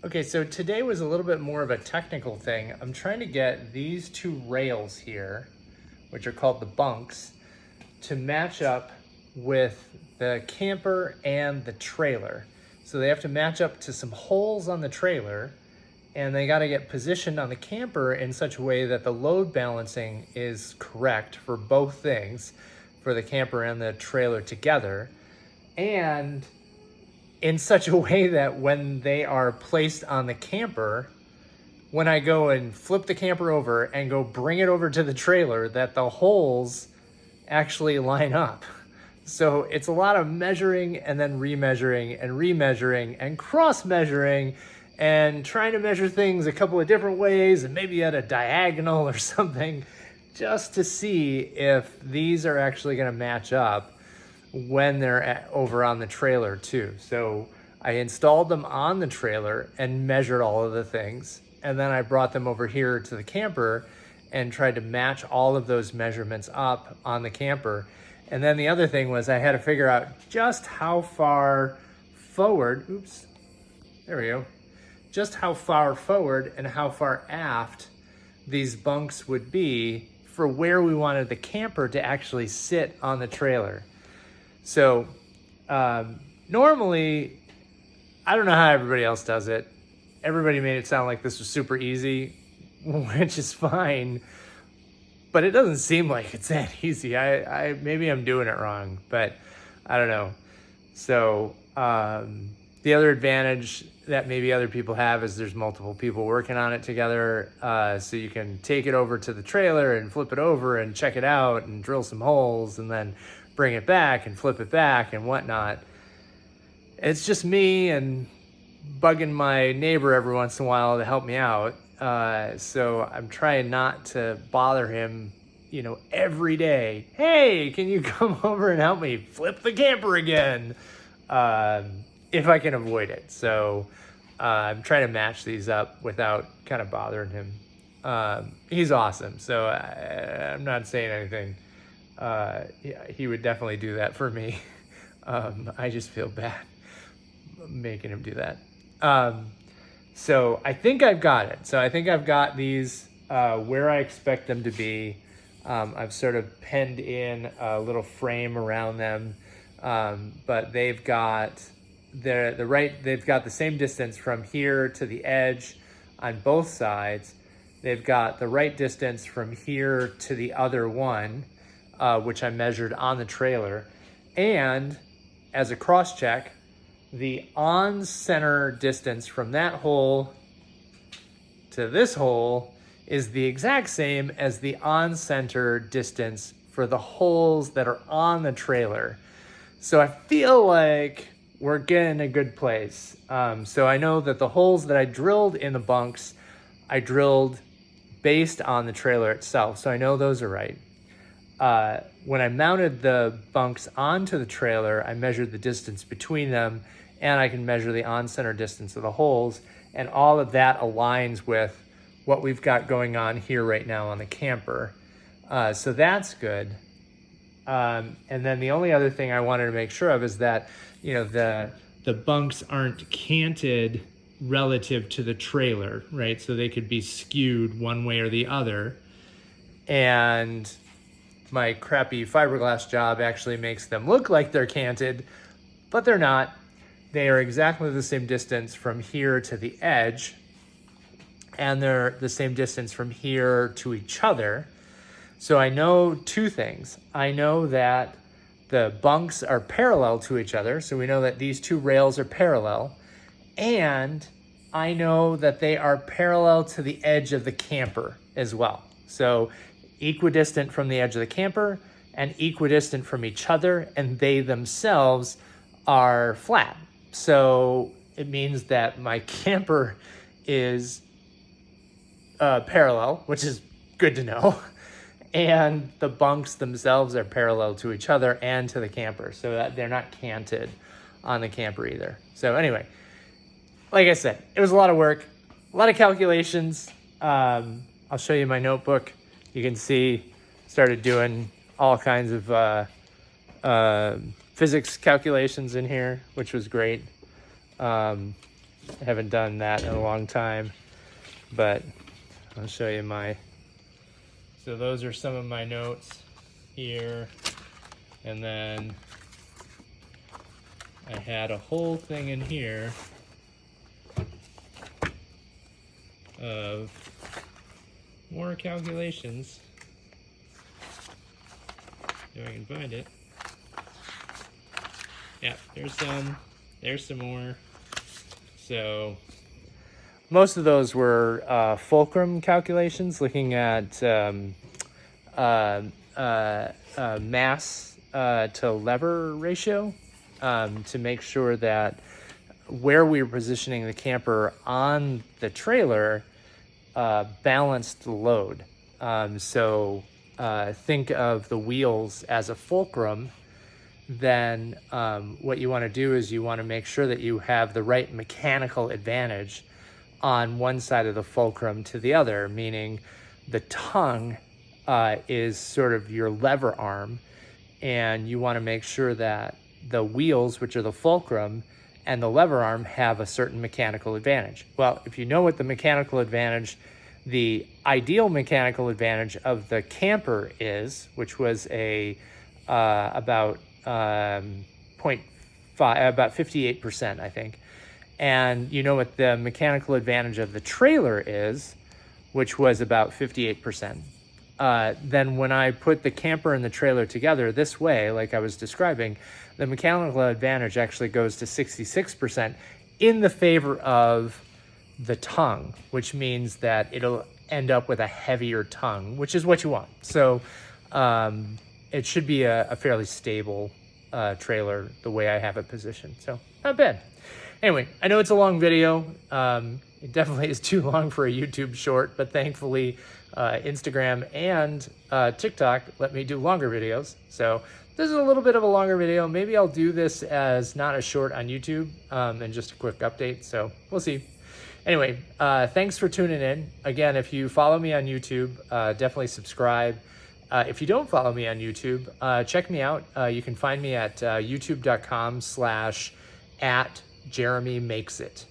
Okay, so today was a little bit more of a technical thing. I'm trying to get these two rails here, which are called the bunks, to match up with the camper and the trailer. So they have to match up to some holes on the trailer, and they got to get positioned on the camper in such a way that the load balancing is correct for both things, for the camper and the trailer together, and in such a way that when they are placed on the camper, when I go and flip the camper over and go bring it over to the trailer, that the holes actually line up. So it's a lot of measuring and then remeasuring and remeasuring and cross measuring and trying to measure things a couple of different ways and maybe at a diagonal or something, just to see if these are actually going to match up when they're over on the trailer too. So I installed them on the trailer and measured all of the things. And then I brought them over here to the camper and tried to match all of those measurements up on the camper. And then the other thing was I had to figure out just how far forward, just how far forward and how far aft these bunks would be for where we wanted the camper to actually sit on the trailer. So normally, I don't know how everybody else does it. Everybody made it sound like this was super easy, which is fine, but it doesn't seem like it's that easy. I maybe I'm doing it wrong, but I don't know. So the other advantage that maybe other people have is there's multiple people working on it together. So you can take it over to the trailer and flip it over and check it out and drill some holes and then bring it back and flip it back and whatnot. It's just me and bugging my neighbor every once in a while to help me out. So I'm trying not to bother him, every day. Hey, can you come over and help me flip the camper again? If I can avoid it. So I'm trying to match these up without kind of bothering him. He's awesome. So I'm not saying anything. Yeah, he would definitely do that for me. I just feel bad making him do that. So I think I've got it. So I think I've got these where I expect them to be. I've sort of penned in a little frame around them, but they've got they've got the same distance from here to the edge on both sides. They've got the right distance from here to the other one, which I measured on the trailer. And as a cross check, the on-center distance from that hole to this hole is the exact same as the on-center distance for the holes that are on the trailer. So I feel like we're getting a good place. So I know that the holes that I drilled in the bunks, I drilled based on the trailer itself. So I know those are right. When I mounted the bunks onto the trailer, I measured the distance between them, and I can measure the on-center distance of the holes, and all of that aligns with what we've got going on here right now on the camper. So that's good. And then the only other thing I wanted to make sure of is that, the bunks aren't canted relative to the trailer, right? So they could be skewed one way or the other. And my crappy fiberglass job actually makes them look like they're canted, but they're not. They are exactly the same distance from here to the edge, and they're the same distance from here to each other. So I know two things. I know that the bunks are parallel to each other, so we know that these two rails are parallel, and I know that they are parallel to the edge of the camper as well. So equidistant from the edge of the camper and equidistant from each other, and they themselves are flat. So it means that my camper is parallel, which is good to know. And the bunks themselves are parallel to each other and to the camper, so that they're not canted on the camper either. So anyway, like I said, it was a lot of work, a lot of calculations. I'll show you my notebook. You can see, started doing all kinds of physics calculations in here, which was great. haven't done that in a long time, but I'll show you so those are some of my notes here. And then I had a whole thing in here of more calculations. If I can find it. Yeah, there's some more. So most of those were fulcrum calculations, looking at mass to lever ratio, to make sure that where we were positioning the camper on the trailer balanced the load. So think of the wheels as a fulcrum. Then what you want to do is you want to make sure that you have the right mechanical advantage on one side of the fulcrum to the other, meaning the tongue is sort of your lever arm, and you want to make sure that the wheels, which are the fulcrum, and the lever arm have a certain mechanical advantage. Well, if you know what the mechanical advantage, the ideal mechanical advantage of the camper is, which was about 58%, I think. And you know what the mechanical advantage of the trailer is, which was about 58%. Then when I put the camper and the trailer together this way, like I was describing, the mechanical advantage actually goes to 66% in the favor of the tongue, which means that it'll end up with a heavier tongue, which is what you want. So it should be a fairly stable trailer the way I have it positioned. So not bad. Anyway, I know it's a long video. It definitely is too long for a YouTube short, but thankfully Instagram and TikTok let me do longer videos. So this is a little bit of a longer video. Maybe I'll do this as not a short on YouTube and just a quick update. So we'll see. Anyway, thanks for tuning in. Again, if you follow me on YouTube, definitely subscribe. If you don't follow me on YouTube, check me out. You can find me at youtube.com/@JeremyMakesIt.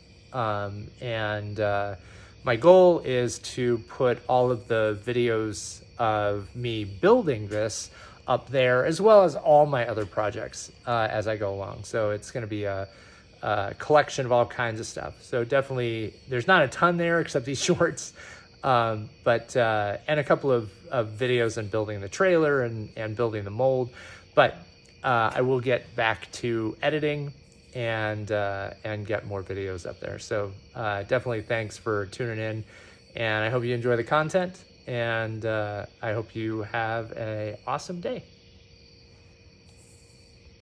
My goal is to put all of the videos of me building this up there, as well as all my other projects as I go along. So it's going to be a collection of all kinds of stuff. So definitely, there's not a ton there except these shorts, but and a couple of videos on building the trailer and building the mold. But I will get back to editing and get more videos up there. So definitely thanks for tuning in, and I hope you enjoy the content, and I hope you have an awesome day.